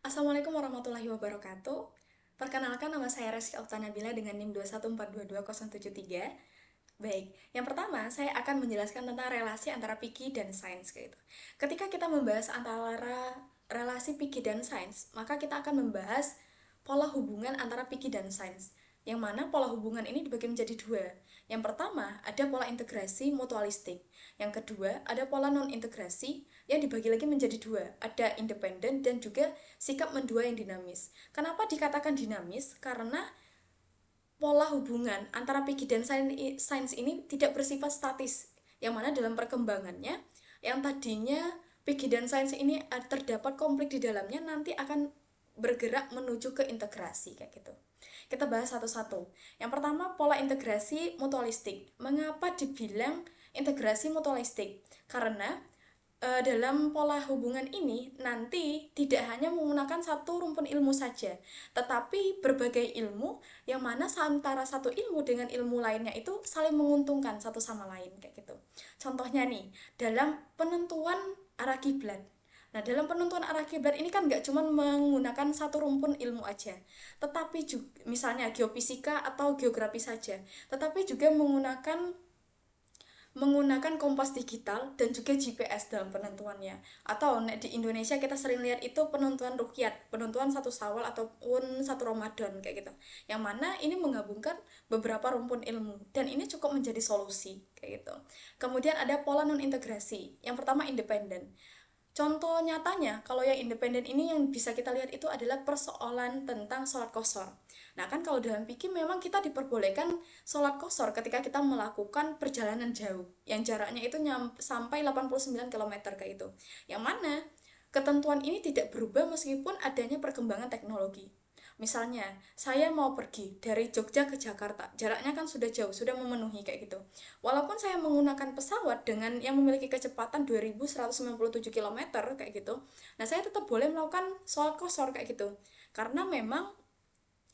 Assalamualaikum warahmatullahi wabarakatuh. Perkenalkan, nama saya Reski Oktanabila dengan NIM 214220073. Baik, yang pertama saya akan menjelaskan tentang relasi antara fikih dan sains gitu. Ketika kita membahas antara relasi fikih dan sains, maka kita akan membahas pola hubungan antara fikih dan sains. Yang mana pola hubungan ini dibagi menjadi dua. Yang pertama, ada pola integrasi mutualistik. Yang kedua, ada pola non-integrasi yang dibagi lagi menjadi dua. Ada independen dan juga sikap mendua yang dinamis. Kenapa dikatakan dinamis? Karena pola hubungan antara fikih dan sains ini tidak bersifat statis, yang mana dalam perkembangannya yang tadinya fikih dan sains ini terdapat konflik di dalamnya nanti akan bergerak menuju ke integrasi kayak gitu. Kita bahas satu-satu. Yang pertama, pola integrasi mutualistik. Mengapa dibilang integrasi mutualistik? Karena dalam pola hubungan ini nanti tidak hanya menggunakan satu rumpun ilmu saja, tetapi berbagai ilmu yang mana antara satu ilmu dengan ilmu lainnya itu saling menguntungkan satu sama lain kayak gitu. Contohnya nih, dalam penentuan arah kiblat. Nah, dalam penentuan arah kiblat ini kan nggak cuma menggunakan satu rumpun ilmu aja, tetapi juga misalnya geofisika atau geografi saja, tetapi juga menggunakan kompas digital dan juga GPS dalam penentuannya. Atau di Indonesia kita sering lihat itu penentuan rukyat, penentuan satu Syawal ataupun satu Ramadan kayak gitu. Yang mana ini menggabungkan beberapa rumpun ilmu dan ini cukup menjadi solusi kayak gitu. Kemudian ada pola non integrasi. Yang pertama independen. Contoh nyatanya, kalau yang independen ini yang bisa kita lihat itu adalah persoalan tentang sholat qashar. Nah kan kalau dalam fikih memang kita diperbolehkan sholat qashar ketika kita melakukan perjalanan jauh, yang jaraknya itu sampai 89 km kayak itu. Yang mana ketentuan ini tidak berubah meskipun adanya perkembangan teknologi. Misalnya, saya mau pergi dari Jogja ke Jakarta, jaraknya kan sudah jauh, sudah memenuhi kayak gitu. Walaupun saya menggunakan pesawat dengan yang memiliki kecepatan 2197 km kayak gitu, nah saya tetap boleh melakukan sholat qashar kayak gitu. Karena memang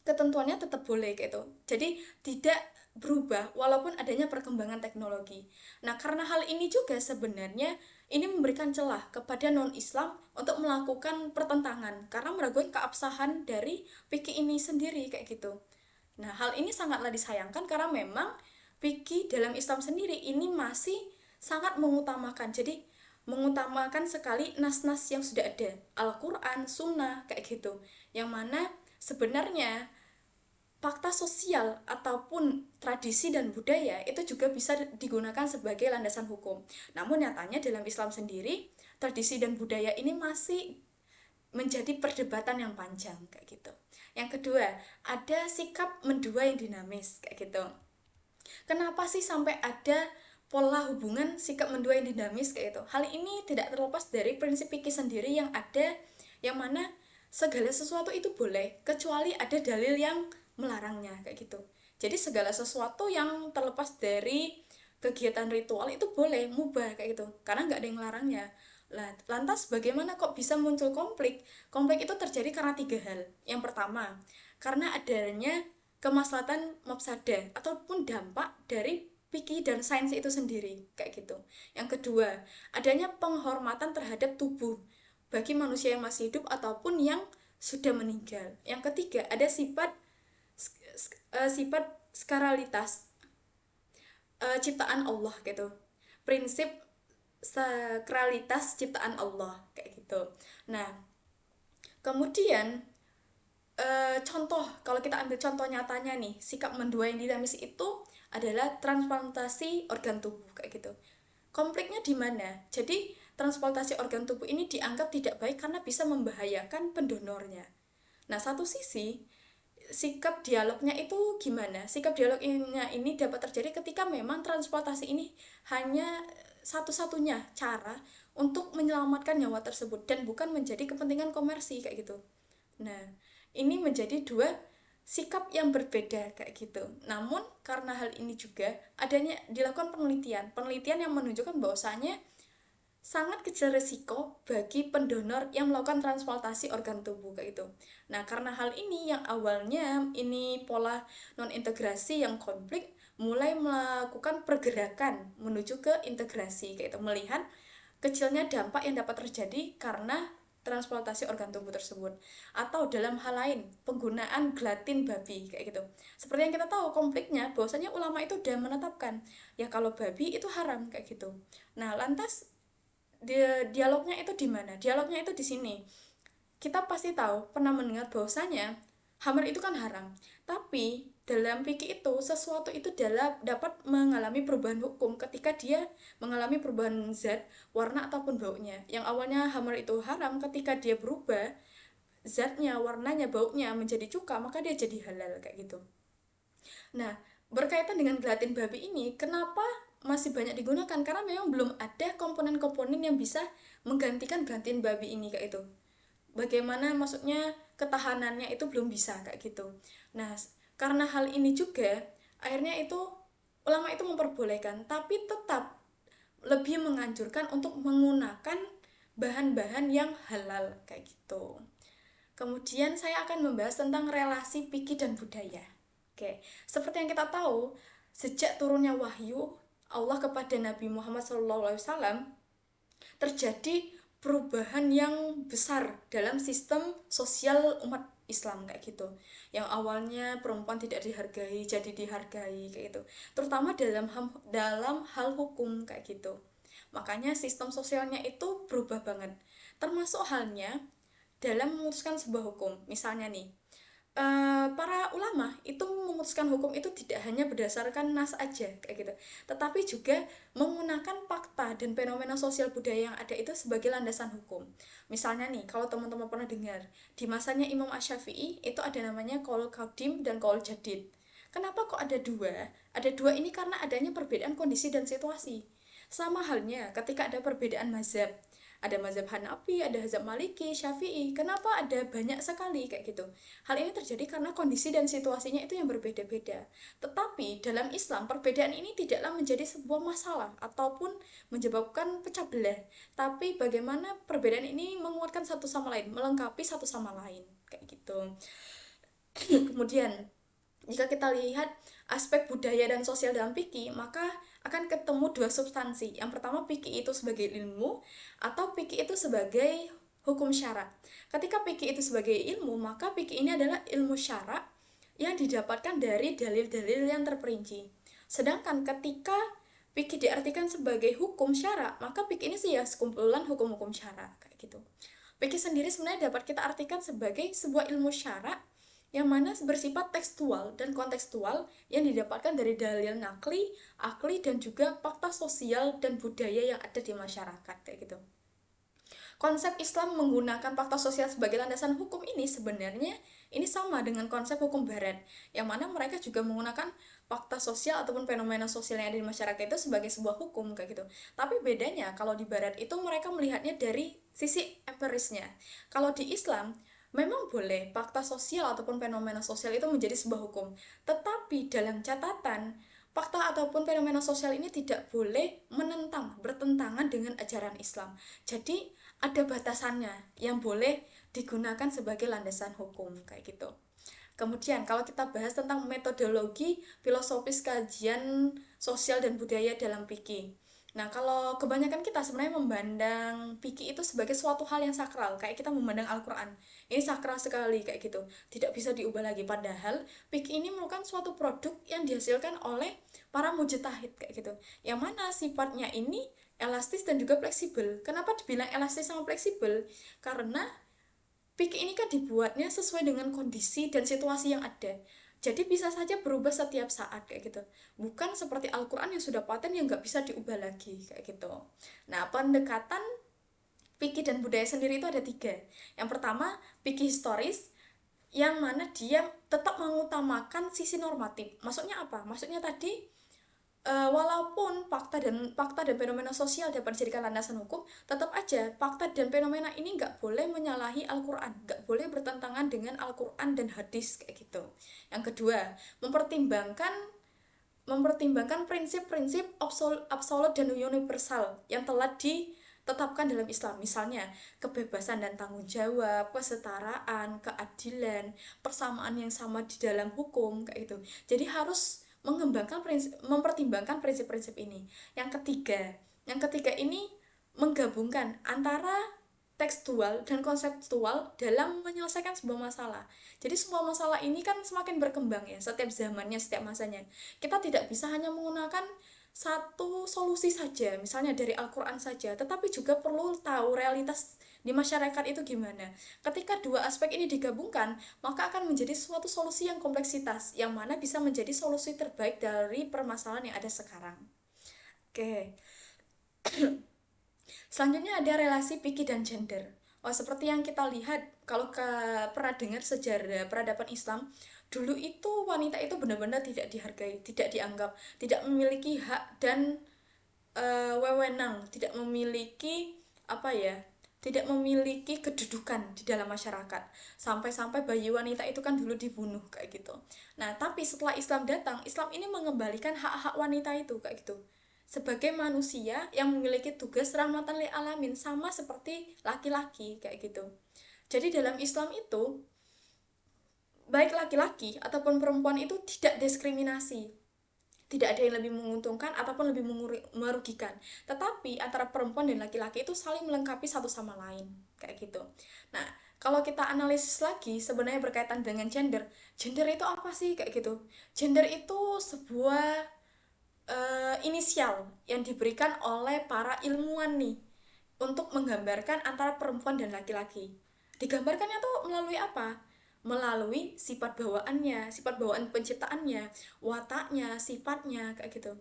ketentuannya tetap boleh kayak gitu. Jadi tidak berubah walaupun adanya perkembangan teknologi. Nah, karena hal ini juga sebenarnya ini memberikan celah kepada non-Islam untuk melakukan pertentangan karena meragukan keabsahan dari fikih ini sendiri kayak gitu. Nah, hal ini sangatlah disayangkan karena memang fikih dalam Islam sendiri ini masih sangat mengutamakan. Jadi mengutamakan sekali nas-nas yang sudah ada, Al-Quran, Sunnah, kayak gitu. Yang mana sebenarnya fakta sosial ataupun tradisi dan budaya itu juga bisa digunakan sebagai landasan hukum. Namun nyatanya dalam Islam sendiri, tradisi dan budaya ini masih menjadi perdebatan yang panjang kayak gitu. Yang kedua, ada sikap mendua yang dinamis kayak gitu. Kenapa sih sampai ada pola hubungan sikap mendua yang dinamis kayak itu? Hal ini tidak terlepas dari prinsip fikih sendiri yang ada, yang mana segala sesuatu itu boleh kecuali ada dalil yang melarangnya kayak gitu. Jadi segala sesuatu yang terlepas dari kegiatan ritual itu boleh mubah kayak gitu karena nggak ada yang melarangnya. Lantas bagaimana kok bisa muncul konflik? Konflik itu terjadi karena tiga hal. Yang pertama, karena adanya kemaslahatan mafsadah ataupun dampak dari fikih dan sains itu sendiri kayak gitu. Yang kedua, adanya penghormatan terhadap tubuh bagi manusia yang masih hidup ataupun yang sudah meninggal. Yang ketiga, ada sifat skaralitas ciptaan Allah gitu. Prinsip sakralitas ciptaan Allah kayak gitu. Nah, kemudian contoh kalau kita ambil contoh nyatanya nih, sikap mendua yang dinamis itu adalah transplantasi organ tubuh kayak gitu. Konfliknya di mana? Jadi transplantasi organ tubuh ini dianggap tidak baik karena bisa membahayakan pendonornya. Nah, satu sisi sikap dialognya itu gimana? Sikap dialognya ini dapat terjadi ketika memang transplantasi ini hanya satu-satunya cara untuk menyelamatkan nyawa tersebut dan bukan menjadi kepentingan komersi kayak gitu. Nah, ini menjadi dua sikap yang berbeda kayak gitu. Namun karena hal ini juga adanya dilakukan penelitian yang menunjukkan bahwasanya sangat kecil risiko bagi pendonor yang melakukan transplantasi organ tubuh kayak itu. Nah, karena hal ini yang awalnya ini pola non integrasi yang konflik mulai melakukan pergerakan menuju ke integrasi kayak itu, melihat kecilnya dampak yang dapat terjadi karena transplantasi organ tubuh tersebut. Atau dalam hal lain, penggunaan gelatin babi kayak gitu. Seperti yang kita tahu konfliknya bahwasanya ulama itu udah menetapkan ya kalau babi itu haram kayak gitu. Nah, lantas dialognya itu di mana? Dialognya itu di sini. Kita pasti tahu, pernah mendengar bahwasanya hammer itu kan haram. Tapi dalam fikih itu sesuatu itu dapat mengalami perubahan hukum ketika dia mengalami perubahan zat, warna ataupun baunya. Yang awalnya hammer itu haram, ketika dia berubah zatnya, warnanya, baunya menjadi cuka, maka dia jadi halal kayak gitu. Nah, berkaitan dengan gelatin babi ini, kenapa masih banyak digunakan? Karena memang belum ada komponen-komponen yang bisa menggantikan gelatin babi ini kayak itu. Bagaimana maksudnya ketahanannya itu belum bisa kayak gitu. Nah, karena hal ini juga akhirnya itu ulama itu memperbolehkan, tapi tetap lebih menganjurkan untuk menggunakan bahan-bahan yang halal kayak gitu. Kemudian saya akan membahas tentang relasi fikih dan budaya. Oke, seperti yang kita tahu, sejak turunnya wahyu Allah kepada Nabi Muhammad SAW terjadi perubahan yang besar dalam sistem sosial umat Islam kayak gitu. Yang awalnya perempuan tidak dihargai jadi dihargai kayak gitu. Terutama dalam hal hukum kayak gitu. Makanya sistem sosialnya itu berubah banget. Termasuk halnya dalam memutuskan sebuah hukum. Misalnya nih, para ulama itu memutuskan hukum itu tidak hanya berdasarkan nas aja kayak gitu, tetapi juga menggunakan fakta dan fenomena sosial budaya yang ada itu sebagai landasan hukum. Misalnya nih, kalau teman-teman pernah dengar di masanya Imam Asy-Syafi'i itu ada namanya qaul qadim dan qaul jadid. Kenapa kok ada dua? Ada dua ini karena adanya perbedaan kondisi dan situasi. Sama halnya ketika ada perbedaan mazhab, ada mazhab Hanafi, ada mazhab Maliki, Syafi'i. Kenapa ada banyak sekali kayak gitu? Hal ini terjadi karena kondisi dan situasinya itu yang berbeda-beda. Tetapi dalam Islam, perbedaan ini tidaklah menjadi sebuah masalah ataupun menyebabkan pecah belah. Tapi bagaimana perbedaan ini menguatkan satu sama lain, melengkapi satu sama lain kayak gitu. Kemudian jika kita lihat aspek budaya dan sosial dalam fikih, maka akan ketemu dua substansi. Yang pertama, fikih itu sebagai ilmu atau fikih itu sebagai hukum syara. Ketika fikih itu sebagai ilmu, maka fikih ini adalah ilmu syara yang didapatkan dari dalil-dalil yang terperinci. Sedangkan ketika fikih diartikan sebagai hukum syara, maka fikih ini sih ya sekumpulan hukum-hukum syara kayak gitu. Fikih sendiri sebenarnya dapat kita artikan sebagai sebuah ilmu syara yang mana bersifat tekstual dan kontekstual yang didapatkan dari dalil nakli, akli, dan juga fakta sosial dan budaya yang ada di masyarakat kayak gitu. Konsep Islam menggunakan fakta sosial sebagai landasan hukum ini sebenarnya ini sama dengan konsep hukum barat, yang mana mereka juga menggunakan fakta sosial ataupun fenomena sosial yang ada di masyarakat itu sebagai sebuah hukum kayak gitu. Tapi bedanya kalau di barat itu mereka melihatnya dari sisi empirisnya. Kalau di Islam memang boleh fakta sosial ataupun fenomena sosial itu menjadi sebuah hukum, tetapi dalam catatan fakta ataupun fenomena sosial ini tidak boleh bertentangan dengan ajaran Islam. Jadi ada batasannya yang boleh digunakan sebagai landasan hukum kayak gitu. Kemudian kalau kita bahas tentang metodologi filosofis kajian sosial dan budaya dalam fikih. Nah, kalau kebanyakan kita sebenarnya memandang fikih itu sebagai suatu hal yang sakral, kayak kita memandang Al-Quran. Ini sakral sekali kayak gitu, tidak bisa diubah lagi. Padahal fikih ini merupakan suatu produk yang dihasilkan oleh para mujtahid kayak gitu. Yang mana sifatnya ini elastis dan juga fleksibel. Kenapa dibilang elastis sama fleksibel? Karena fikih ini kan dibuatnya sesuai dengan kondisi dan situasi yang ada. Jadi bisa saja berubah setiap saat kayak gitu. Bukan seperti Al-Quran yang sudah paten yang nggak bisa diubah lagi kayak gitu. Nah, pendekatan fikih dan budaya sendiri itu ada tiga. Yang pertama, fikih historis, yang mana dia tetap mengutamakan sisi normatif. Maksudnya apa? Maksudnya tadi walaupun fakta dan fenomena sosial dapat dijadikan landasan hukum, tetap aja fakta dan fenomena ini nggak boleh menyalahi Al-Quran, nggak boleh bertentangan dengan Al-Quran dan hadis kayak gitu. Yang kedua, mempertimbangkan prinsip-prinsip absolut dan universal yang telah ditetapkan dalam Islam. Misalnya, kebebasan dan tanggung jawab, kesetaraan, keadilan, persamaan yang sama di dalam hukum kayak gitu. Jadi harus mempertimbangkan prinsip-prinsip ini. Yang ketiga ini menggabungkan antara tekstual dan konseptual dalam menyelesaikan sebuah masalah. Jadi semua masalah ini kan semakin berkembang ya, setiap zamannya, setiap masanya. Kita tidak bisa hanya menggunakan satu solusi saja, misalnya dari Al-Quran saja, tetapi juga perlu tahu realitas di masyarakat itu gimana. Ketika dua aspek ini digabungkan, maka akan menjadi suatu solusi yang kompleksitas, yang mana bisa menjadi solusi terbaik dari permasalahan yang ada sekarang. Oke. Selanjutnya ada relasi piki dan gender. Oh, seperti yang kita lihat kalau pernah dengar sejarah peradaban Islam, dulu itu wanita itu benar-benar tidak dihargai, tidak dianggap, tidak memiliki hak dan wewenang, tidak memiliki apa ya, tidak memiliki kedudukan di dalam masyarakat. Sampai-sampai bayi wanita itu kan dulu dibunuh kayak gitu. Nah, tapi setelah Islam datang, Islam ini mengembalikan hak-hak wanita itu kayak gitu. Sebagai manusia yang memiliki tugas rahmatan lil alamin sama seperti laki-laki kayak gitu. Jadi dalam Islam itu baik laki-laki ataupun perempuan itu tidak diskriminasi, tidak ada yang lebih menguntungkan ataupun lebih merugikan, tetapi antara perempuan dan laki-laki itu saling melengkapi satu sama lain kayak gitu. Nah, kalau kita analisis lagi sebenarnya berkaitan dengan gender, gender itu apa sih kayak gitu. Gender itu sebuah inisial yang diberikan oleh para ilmuwan nih untuk menggambarkan antara perempuan dan laki-laki. Digambarkannya tuh melalui apa? Melalui sifat bawaannya, sifat bawaan penciptaannya, wataknya, sifatnya, kayak gitu.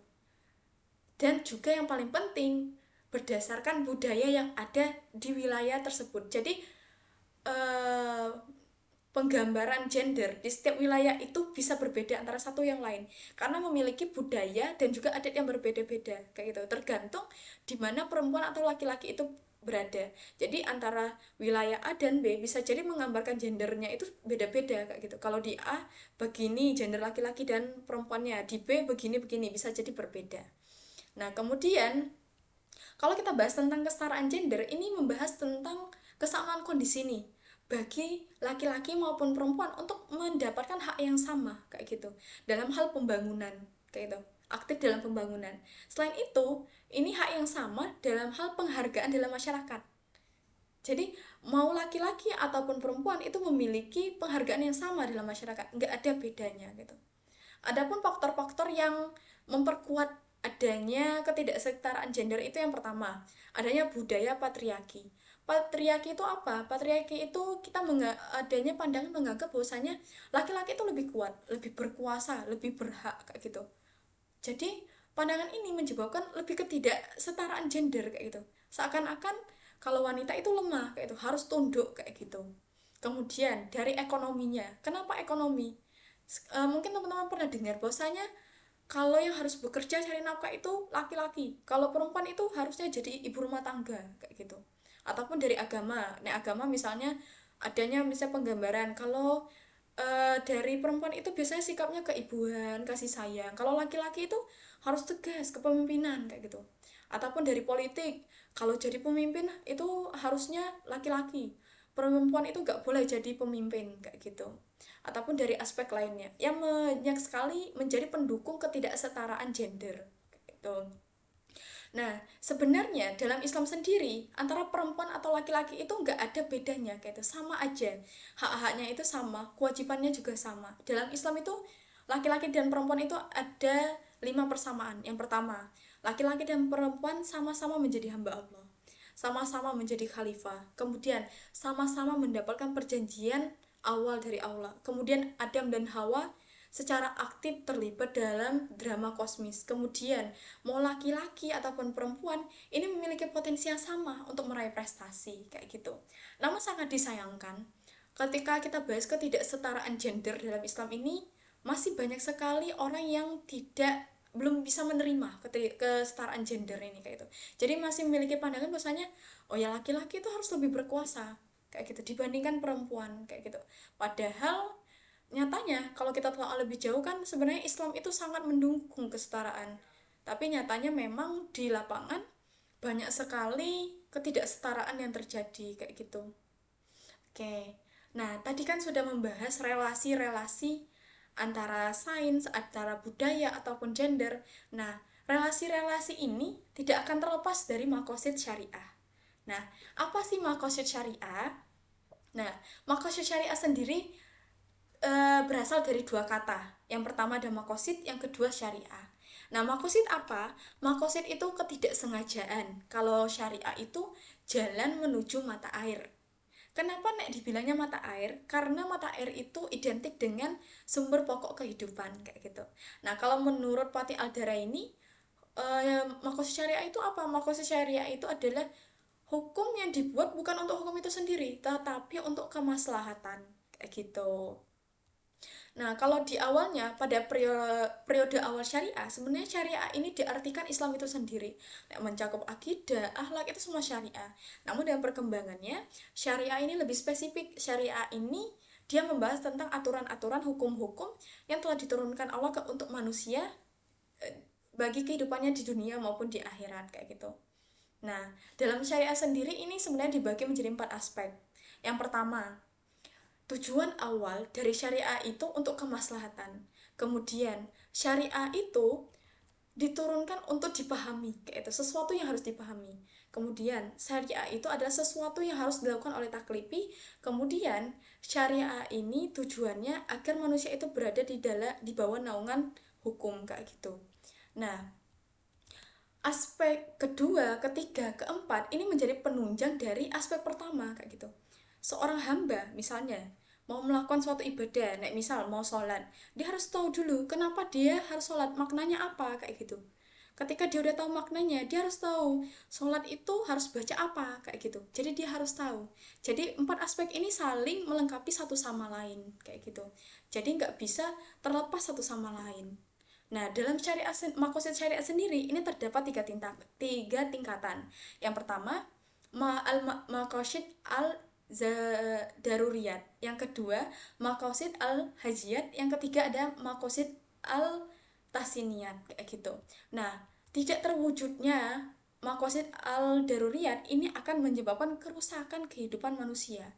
Dan juga yang paling penting, berdasarkan budaya yang ada di wilayah tersebut. Jadi, eh, penggambaran gender di setiap wilayah itu bisa berbeda antara satu yang lain karena memiliki budaya dan juga adat yang berbeda-beda kayak gitu, tergantung di mana perempuan atau laki-laki itu berada. Jadi antara wilayah A dan B bisa jadi menggambarkan gendernya itu beda-beda kayak gitu. Kalau di A begini gender laki-laki dan perempuannya, di B begini-begini, bisa jadi berbeda. Nah, kemudian kalau kita bahas tentang kesetaraan gender, ini membahas tentang kesamaan kondisi nih bagi laki-laki maupun perempuan untuk mendapatkan hak yang sama kayak gitu dalam hal pembangunan kayak gitu, aktif dalam pembangunan. Selain itu, ini hak yang sama dalam hal penghargaan dalam masyarakat. Jadi mau laki-laki ataupun perempuan itu memiliki penghargaan yang sama dalam masyarakat, nggak ada bedanya gitu. Adapun faktor-faktor yang memperkuat adanya ketidaksetaraan gender itu yang pertama, adanya budaya patriarki. Patriarki itu apa? Patriarki itu kita adanya pandangan menganggap bahwasanya laki-laki itu lebih kuat, lebih berkuasa, lebih berhak kayak gitu. Jadi pandangan ini menyebabkan lebih ketidaksetaraan gender kayak gitu. Seakan-akan kalau wanita itu lemah kayak itu, harus tunduk kayak gitu. Kemudian dari ekonominya, kenapa ekonomi? Mungkin teman-teman pernah dengar bahwasanya kalau yang harus bekerja cari nafkah itu laki-laki, kalau perempuan itu harusnya jadi ibu rumah tangga kayak gitu. Ataupun dari agama, nah agama misalnya adanya misalnya penggambaran kalau dari perempuan itu biasanya sikapnya keibuan, kasih sayang. Kalau laki-laki itu harus tegas, kepemimpinan kayak gitu. Ataupun dari politik, kalau jadi pemimpin itu harusnya laki-laki. Perempuan itu gak boleh jadi pemimpin kayak gitu. Ataupun dari aspek lainnya yang banyak sekali menjadi pendukung ketidaksetaraan gender gitu. Nah, sebenarnya dalam Islam sendiri antara perempuan atau laki-laki itu nggak ada bedanya kayak itu, sama aja. Hak-haknya itu sama, kewajibannya juga sama. Dalam Islam itu laki-laki dan perempuan itu ada 5 persamaan. Yang pertama, laki-laki dan perempuan sama-sama menjadi hamba Allah, sama-sama menjadi khalifah. Kemudian sama-sama mendapatkan perjanjian awal dari Allah. Kemudian Adam dan Hawa secara aktif terlibat dalam drama kosmis. Kemudian, mau laki-laki ataupun perempuan, ini memiliki potensi yang sama untuk meraih prestasi, kayak gitu. Namun sangat disayangkan, ketika kita bahas ketidaksetaraan gender dalam Islam ini, masih banyak sekali orang yang belum bisa menerima kesetaraan gender ini kayak gitu. Jadi masih memiliki pandangan bahwasanya oh ya laki-laki itu harus lebih berkuasa kayak gitu dibandingkan perempuan kayak gitu. Padahal nyatanya kalau kita telah lebih jauh kan sebenarnya Islam itu sangat mendukung kesetaraan, tapi nyatanya memang di lapangan banyak sekali ketidaksetaraan yang terjadi kayak gitu. Oke, nah tadi kan sudah membahas relasi-relasi antara sains, antara budaya ataupun gender. Nah, relasi-relasi ini tidak akan terlepas dari makosid syariah. Nah, apa sih maqasid syariah? Nah, maqasid syariah sendiri berasal dari dua kata. Yang pertama ada makosid, yang kedua syariah. Nah, makosid apa? Makosid itu ketidaksengajaan. Kalau syariah itu jalan menuju mata air. Kenapa nek dibilangnya mata air? Karena mata air itu identik dengan sumber pokok kehidupan kayak gitu. Nah, kalau menurut Pati Aldara ini, makosid syariah itu apa? Makosid syariah itu adalah hukum yang dibuat bukan untuk hukum itu sendiri, tetapi untuk kemaslahatan kayak gitu. Nah, kalau di awalnya pada periode awal syariah, sebenarnya syariah ini diartikan Islam itu sendiri. Nah, mencakup akidah, akhlak itu semua syariah. Namun dengan perkembangannya, syariah ini lebih spesifik. Syariah ini dia membahas tentang aturan-aturan hukum-hukum yang telah diturunkan Allah untuk manusia bagi kehidupannya di dunia maupun di akhirat kayak gitu. Nah, dalam syariah sendiri ini sebenarnya dibagi menjadi 4 aspek. Yang pertama, tujuan awal dari syariah itu untuk kemaslahatan. Kemudian, syariah itu diturunkan untuk dipahami, kayak itu sesuatu yang harus dipahami. Kemudian, syariah itu adalah sesuatu yang harus dilakukan oleh taklifi. Kemudian, syariah ini tujuannya agar manusia itu berada di bawah naungan hukum kayak gitu. Nah, aspek kedua, ketiga, keempat ini menjadi penunjang dari aspek pertama kayak gitu. Seorang hamba misalnya mau melakukan suatu ibadah, nek misal mau sholat, dia harus tahu dulu kenapa dia harus sholat, maknanya apa kayak gitu. Ketika dia udah tahu maknanya, dia harus tahu sholat itu harus baca apa kayak gitu. Jadi dia harus tahu. Jadi 4 aspek ini saling melengkapi satu sama lain kayak gitu. Jadi nggak bisa terlepas satu sama lain. Nah, dalam syariat makosid syariat sendiri ini terdapat tiga tingkatan. Yang pertama, makosid al daruriyat. Yang kedua, makosid al hajiyat. Yang ketiga ada makosid al tahsiniyat kayak gitu. Nah, tidak terwujudnya makosid al daruriyat ini akan menyebabkan kerusakan kehidupan manusia.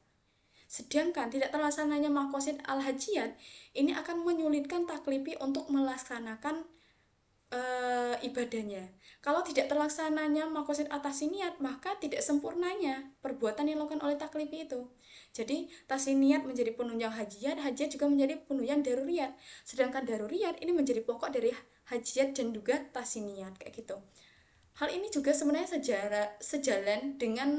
Sedangkan tidak terlaksananya makosid al-hajiyat ini akan menyulitkan taklifi untuk melaksanakan ibadahnya. Kalau tidak terlaksananya makosid atasiniat, maka tidak sempurnanya perbuatan yang dilakukan oleh taklifi itu. Jadi tasiniat menjadi penunjang hajiyat, hajiyat juga menjadi penunjang daruriyat. Sedangkan daruriyat ini menjadi pokok dari hajiyat dan juga tasiniat kayak gitu. Hal ini juga sebenarnya sejalan dengan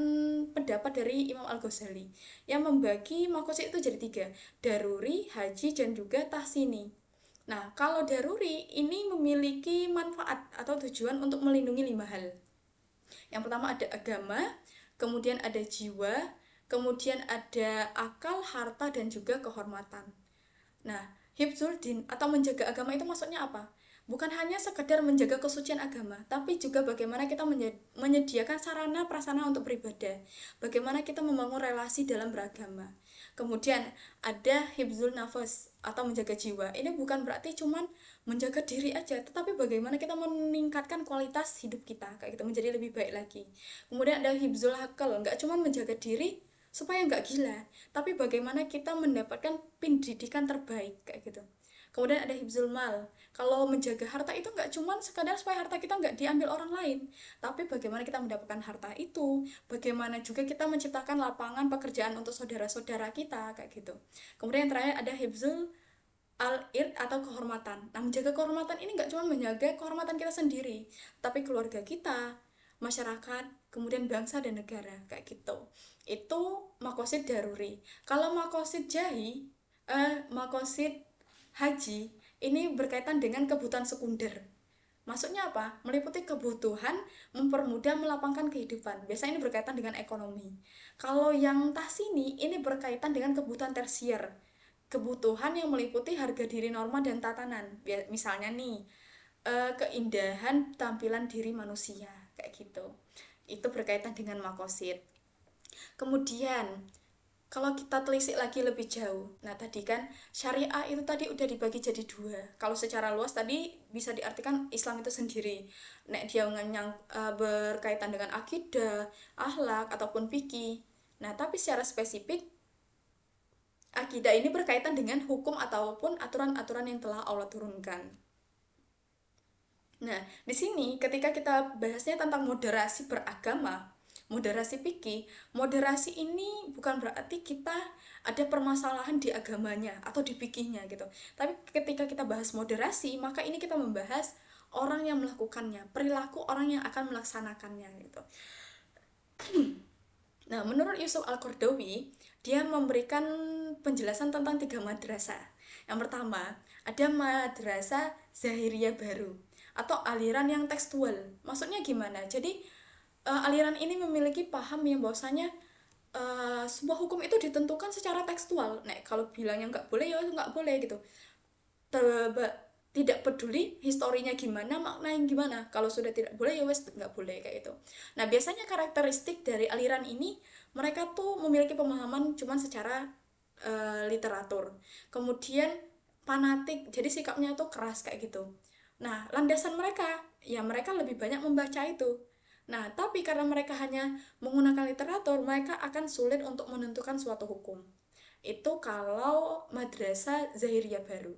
pendapat dari Imam Al-Ghazali yang membagi makosid itu jadi 3, daruri, haji, dan juga tahsini. Nah, kalau daruri ini memiliki manfaat atau tujuan untuk melindungi 5 hal. Yang pertama ada agama, kemudian ada jiwa, kemudian ada akal, harta, dan juga kehormatan. Nah, hifzul din atau menjaga agama itu maksudnya apa? Bukan hanya sekedar menjaga kesucian agama, tapi juga bagaimana kita menyediakan sarana prasarana untuk beribadah. Bagaimana kita membangun relasi dalam beragama. Kemudian ada hifzul nafas atau menjaga jiwa. Ini bukan berarti cuman menjaga diri aja, tetapi bagaimana kita meningkatkan kualitas hidup kita kayak gitu menjadi lebih baik lagi. Kemudian ada hifzul hakal, nggak cuman menjaga diri supaya nggak gila, tapi bagaimana kita mendapatkan pendidikan terbaik kayak gitu. Kemudian ada hifzul mal. Kalau menjaga harta itu nggak cuma sekadar supaya harta kita nggak diambil orang lain, tapi bagaimana kita mendapatkan harta itu, bagaimana juga kita menciptakan lapangan pekerjaan untuk saudara-saudara kita kayak gitu. Kemudian yang terakhir ada hifzul al-ird atau kehormatan. Nah, menjaga kehormatan ini nggak cuma menjaga kehormatan kita sendiri, tapi keluarga kita, masyarakat, kemudian bangsa dan negara kayak gitu. Itu makosid daruri. Kalau makosid makosid haji ini berkaitan dengan kebutuhan sekunder. Maksudnya apa? Meliputi kebutuhan mempermudah melapangkan kehidupan. Biasanya ini berkaitan dengan ekonomi. Kalau yang tahsini ini berkaitan dengan kebutuhan tersier. Kebutuhan yang meliputi harga diri norma dan tatanan. Misalnya nih, keindahan tampilan diri manusia kayak gitu. Itu berkaitan dengan makosid. Kemudian kalau kita telisik lagi lebih jauh, nah tadi kan syariah itu tadi udah dibagi jadi 2. Kalau secara luas tadi bisa diartikan Islam itu sendiri. Nek dia berkaitan dengan akidah, akhlak ataupun fikih. Nah, tapi secara spesifik akidah ini berkaitan dengan hukum ataupun aturan-aturan yang telah Allah turunkan. Nah, di sini ketika kita bahasnya tentang moderasi beragama, moderasi fikih, moderasi ini bukan berarti kita ada permasalahan di agamanya atau di fikihnya gitu. Tapi ketika kita bahas moderasi, maka ini kita membahas orang yang melakukannya, perilaku orang yang akan melaksanakannya gitu. Nah, menurut Yusuf Al-Qaradawi, dia memberikan penjelasan tentang 3 madrasah. Yang pertama, ada madrasah Zahiriyah baru atau aliran yang tekstual. Maksudnya gimana? Jadi, aliran ini memiliki paham yang bahwasanya sebuah hukum itu ditentukan secara tekstual. Nah, kalau bilangnya nggak boleh, ya nggak boleh gitu. Tidak peduli historinya gimana, maknanya gimana. Kalau sudah tidak boleh, ya wes nggak boleh kayak itu. Nah, biasanya karakteristik dari aliran ini, mereka tuh memiliki pemahaman cuman secara literatur. Kemudian fanatik, jadi sikapnya tuh keras kayak gitu. Nah, landasan mereka, ya mereka lebih banyak membaca itu. Nah, tapi karena mereka hanya menggunakan literatur, mereka akan sulit untuk menentukan suatu hukum. Itu kalau madrasah Zahiriyah baru.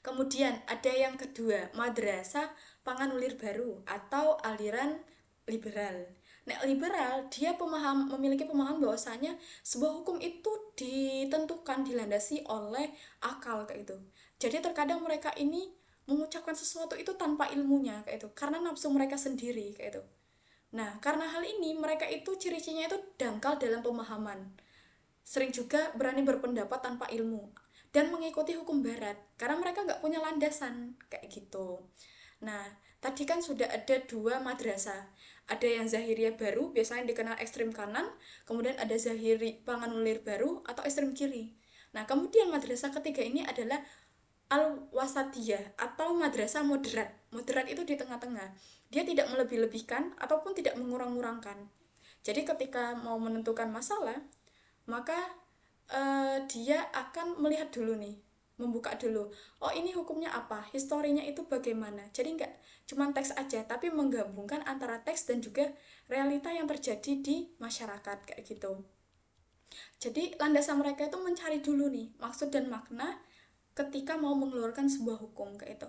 Kemudian ada yang kedua, madrasah Panganulir baru atau aliran liberal. Nah, liberal dia memiliki pemahaman bahwasanya sebuah hukum itu ditentukan, dilandasi oleh akal kayak itu. Jadi terkadang mereka ini mengucapkan sesuatu itu tanpa ilmunya kayak itu, karena nafsu mereka sendiri kayak itu. Nah, karena hal ini mereka itu ciri-cirinya itu dangkal dalam pemahaman. Sering juga berani berpendapat tanpa ilmu dan mengikuti hukum barat karena mereka nggak punya landasan kayak gitu. Nah, tadi kan sudah ada 2 madrasah. Ada yang Zahiriyah baru, biasanya dikenal ekstrem kanan, kemudian ada Zahiri Panganulir baru atau ekstrem kiri. Nah, kemudian madrasah ketiga ini adalah Al-Wasatiyah atau madrasah moderat. Moderat itu di tengah-tengah. Dia tidak melebih-lebihkan ataupun tidak mengurang-ngurangkan. Jadi ketika mau menentukan masalah, maka dia akan melihat dulu nih, membuka dulu, oh ini hukumnya apa, historinya itu bagaimana. Jadi nggak cuma teks aja, tapi menggabungkan antara teks dan juga realita yang terjadi di masyarakat kayak gitu. Jadi landasan mereka itu mencari dulu nih maksud dan makna ketika mau mengeluarkan sebuah hukum kayak itu.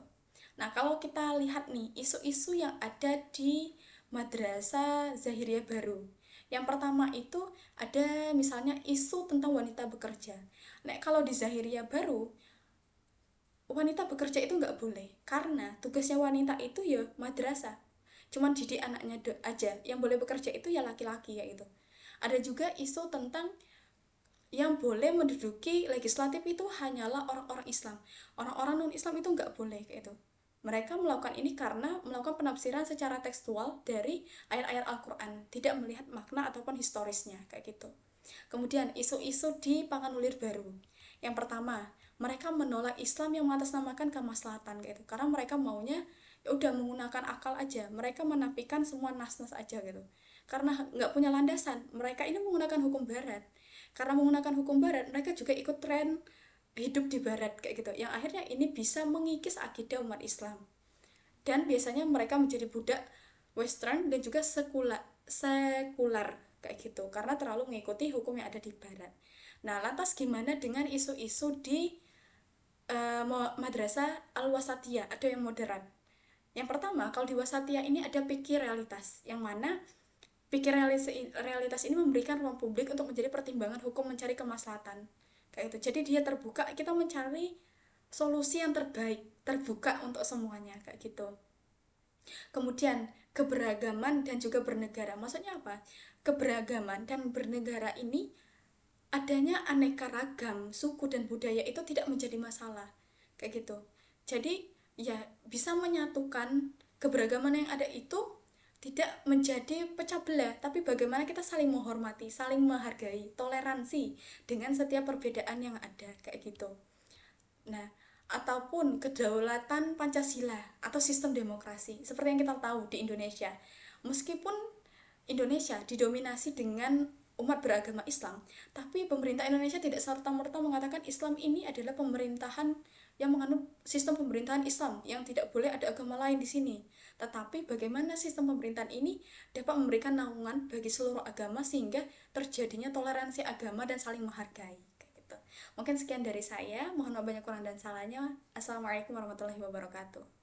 Nah, kalau kita lihat nih isu-isu yang ada di madrasah Zahiriyah baru. Yang pertama itu ada misalnya isu tentang wanita bekerja. Nah, kalau di Zahiriyah baru, wanita bekerja itu nggak boleh. Karena tugasnya wanita itu ya madrasah. Cuman didik anaknya aja. Yang boleh bekerja itu ya laki-laki ya itu. Ada juga isu tentang yang boleh menduduki legislatif itu hanyalah orang-orang Islam. Orang-orang non-Islam itu nggak boleh kayak itu. Mereka melakukan ini karena melakukan penafsiran secara tekstual dari ayat-ayat Al-Quran, tidak melihat makna ataupun historisnya kayak gitu. Kemudian isu-isu di Panganulir baru. Yang pertama, mereka menolak Islam yang mengatasnamakan kemaslahatan gitu. Karena mereka maunya ya udah menggunakan akal aja. Mereka menafikan semua nas-nas aja gitu. Karena nggak punya landasan. Mereka ini menggunakan hukum barat. Karena menggunakan hukum barat, mereka juga ikut tren hidup di barat kayak gitu, yang akhirnya ini bisa mengikis akidah umat Islam, dan biasanya mereka menjadi budak western dan juga sekular kayak gitu karena terlalu mengikuti hukum yang ada di barat. Nah, lantas gimana dengan isu-isu di madrasah al-wasatiyah, ada yang moderat. Yang pertama, kalau di wasatiyah ini ada pikir realitas, yang mana pikir realitas ini memberikan ruang publik untuk menjadi pertimbangan hukum mencari kemaslahatan kayak itu. Jadi dia terbuka, kita mencari solusi yang terbaik, terbuka untuk semuanya kayak gitu. Kemudian keberagaman dan juga bernegara, maksudnya apa? Keberagaman dan bernegara ini adanya aneka ragam suku dan budaya itu tidak menjadi masalah kayak gitu. Jadi ya bisa menyatukan keberagaman yang ada itu, tidak menjadi pecah belah, tapi bagaimana kita saling menghormati, saling menghargai, toleransi dengan setiap perbedaan yang ada kayak gitu. Nah, ataupun kedaulatan Pancasila atau sistem demokrasi seperti yang kita tahu di Indonesia. Meskipun Indonesia didominasi dengan umat beragama Islam, tapi pemerintah Indonesia tidak serta-merta mengatakan Islam ini adalah pemerintahan yang menganut sistem pemerintahan Islam, yang tidak boleh ada agama lain di sini. Tetapi bagaimana sistem pemerintahan ini dapat memberikan naungan bagi seluruh agama sehingga terjadinya toleransi agama dan saling menghargai. Mungkin sekian dari saya, mohon maaf banyak kurang dan salahnya. Assalamualaikum warahmatullahi wabarakatuh.